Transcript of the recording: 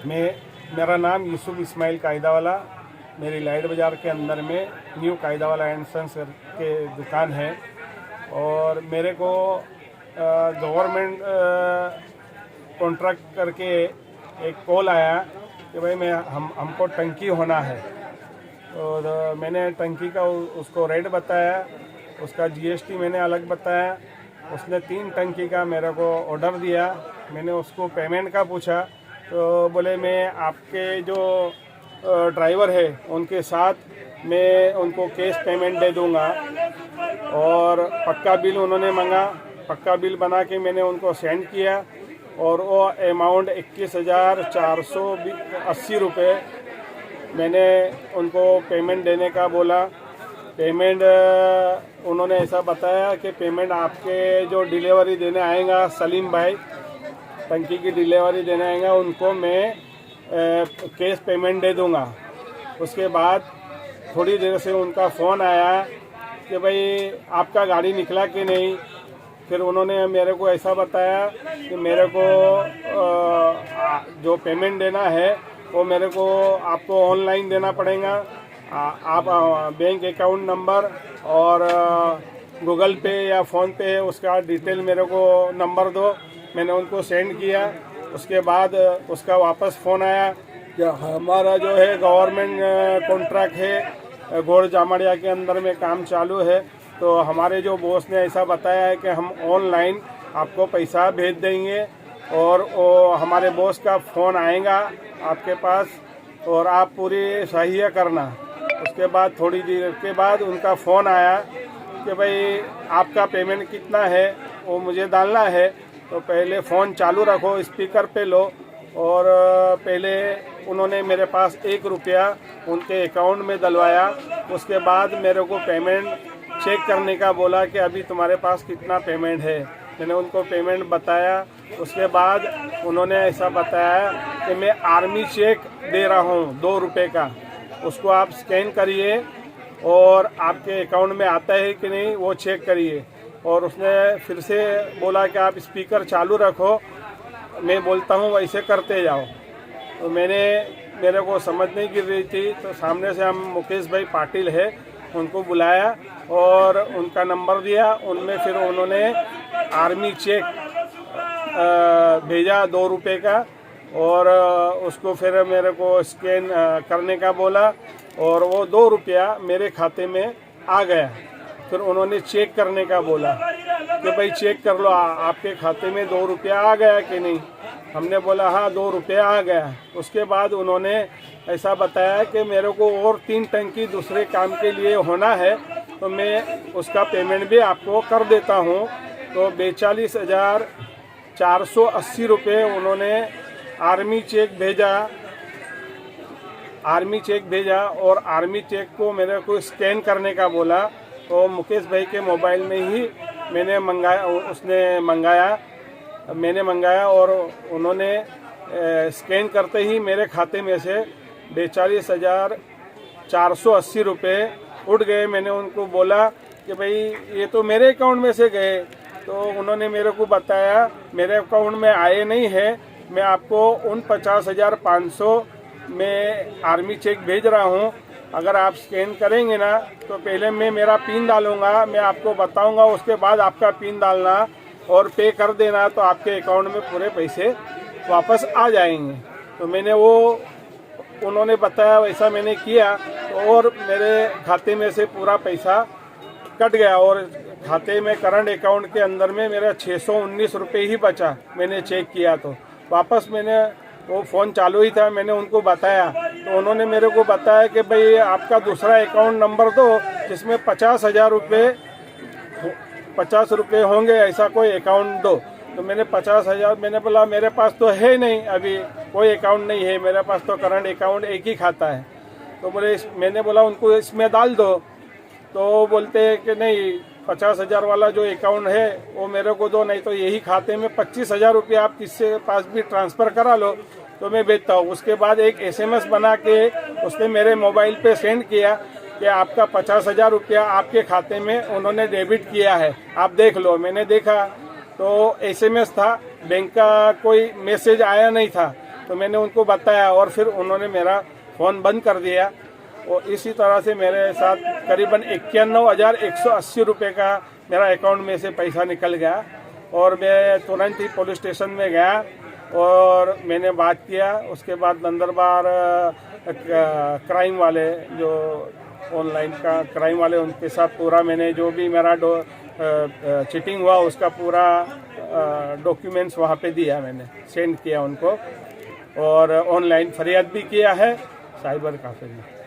मेरा नाम यूसुफ इस्माइल कायदावाला। मेरी लाइट बाज़ार के अंदर में न्यू कायदावाला एंड सन्स के दुकान है और मेरे को गवर्नमेंट कॉन्ट्रैक्ट करके एक कॉल आया कि भाई हमको टंकी होना है। और मैंने टंकी का उसको रेट बताया, उसका जीएसटी मैंने अलग बताया। उसने 3 टंकी का मेरे को ऑर्डर दिया। मैंने उसको पेमेंट का पूछा तो बोले मैं आपके जो ड्राइवर है उनके साथ मैं उनको कैश पेमेंट दे दूंगा। और पक्का बिल उन्होंने मांगा, पक्का बिल बना के मैंने उनको सेंड किया और वो अमाउंट 21,480 रुपये मैंने उनको पेमेंट देने का बोला। पेमेंट उन्होंने ऐसा बताया कि पेमेंट आपके जो डिलीवरी देने आएगा सलीम भाई, टंकी की डिलीवरी देने आएगा उनको मैं कैश पेमेंट दे दूंगा। उसके बाद थोड़ी देर से उनका फ़ोन आया कि भाई आपका गाड़ी निकला कि नहीं। फिर उन्होंने मेरे को ऐसा बताया कि मेरे को जो पेमेंट देना है वो मेरे को आपको ऑनलाइन देना पड़ेगा। आप बैंक अकाउंट नंबर और गूगल पे या फ़ोन पे उसका डिटेल मेरे को नंबर दो। मैंने उनको सेंड किया। उसके बाद उसका वापस फ़ोन आया कि हमारा जो है गवर्नमेंट कॉन्ट्रैक्ट है गोड़ जामड़िया के अंदर में काम चालू है, तो हमारे जो बॉस ने ऐसा बताया है कि हम ऑनलाइन आपको पैसा भेज देंगे और वो हमारे बॉस का फ़ोन आएगा आपके पास और आप पूरी सहायता करना। उसके बाद थोड़ी देर के बाद उनका फ़ोन आया कि भाई आपका पेमेंट कितना है वो मुझे डालना है, तो पहले फ़ोन चालू रखो, स्पीकर पे लो। और पहले उन्होंने मेरे पास 1 रुपया उनके अकाउंट में डलवाया। उसके बाद मेरे को पेमेंट चेक करने का बोला कि अभी तुम्हारे पास कितना पेमेंट है। मैंने उनको पेमेंट बताया। उसके बाद उन्होंने ऐसा बताया कि मैं आर्मी चेक दे रहा हूँ 2 रुपये का, उसको आप स्कैन करिए और आपके अकाउंट में आता है कि नहीं वो चेक करिए। और उसने फिर से बोला कि आप स्पीकर चालू रखो, मैं बोलता हूँ वैसे करते जाओ। तो मेरे को समझ नहीं गिर रही थी, तो सामने से हम मुकेश भाई पाटिल है उनको बुलाया और उनका नंबर दिया। उनमें फिर उन्होंने आर्मी चेक भेजा 2 रुपये का और उसको फिर मेरे को स्कैन करने का बोला और वो 2 रुपया मेरे खाते में आ गया। फिर उन्होंने चेक करने का बोला कि भाई चेक कर लो आपके खाते में 2 रुपया आ गया कि नहीं। हमने बोला हाँ 2 रुपया आ गया। उसके बाद उन्होंने ऐसा बताया कि मेरे को और 3 टंकी दूसरे काम के लिए होना है, तो मैं उसका पेमेंट भी आपको कर देता हूँ। तो 42,480 रुपये उन्होंने आर्मी चेक भेजा और आर्मी चेक को मेरे को स्कैन करने का बोला। तो मुकेश भाई के मोबाइल में ही मैंने मंगाया और उन्होंने स्कैन करते ही मेरे खाते में से 42,480 रुपये उठ गए। मैंने उनको बोला कि भाई ये तो मेरे अकाउंट में से गए, तो उन्होंने मेरे को बताया मेरे अकाउंट में आए नहीं है, मैं आपको 49,500 में आर्मी चेक भेज रहा हूँ। अगर आप स्कैन करेंगे ना तो पहले मैं मेरा पिन डालूंगा, मैं आपको बताऊंगा, उसके बाद आपका पिन डालना और पे कर देना, तो आपके अकाउंट में पूरे पैसे वापस आ जाएंगे। तो मैंने वो उन्होंने बताया वैसा मैंने किया तो और मेरे खाते में से पूरा पैसा कट गया और खाते में करंट अकाउंट के अंदर में मेरा 619 रुपये ही बचा। मैंने चेक किया तो वापस मैंने वो फ़ोन चालू ही था, मैंने उनको बताया तो उन्होंने मेरे को बताया कि भाई आपका दूसरा अकाउंट नंबर दो जिसमें 50,000 रुपये होंगे, ऐसा कोई अकाउंट दो। तो मैंने 50,000 मैंने बोला मेरे पास तो है नहीं, अभी कोई अकाउंट नहीं है मेरे पास, तो करंट अकाउंट एक ही खाता है। तो मैंने बोला उनको इसमें डाल दो। तो बोलते हैं कि नहीं 50,000 वाला जो अकाउंट है वो मेरे को दो, नहीं तो यही खाते में 25,000 रुपये आप किससे पास भी ट्रांसफ़र करा लो तो मैं भेजता हूँ। उसके बाद एक SMS बना के उसने मेरे मोबाइल पे सेंड किया कि आपका 50,000 रुपया आपके खाते में उन्होंने डेबिट किया है, आप देख लो। मैंने देखा तो SMS था, बैंक का कोई मैसेज आया नहीं था। तो मैंने उनको बताया और फिर उन्होंने मेरा फ़ोन बंद कर दिया। और इसी तरह से मेरे साथ करीबन 91,180 रुपये का मेरा अकाउंट में से पैसा निकल गया। और मैं तुरंत ही पुलिस स्टेशन में गया और मैंने बात किया। उसके बाद नंदरबार क्राइम वाले जो ऑनलाइन का क्राइम वाले, उनके साथ पूरा मैंने जो भी मेरा चीटिंग हुआ उसका पूरा डॉक्यूमेंट्स वहाँ पे दिया, मैंने सेंड किया उनको। और ऑनलाइन फरियाद भी किया है साइबर कैफे में।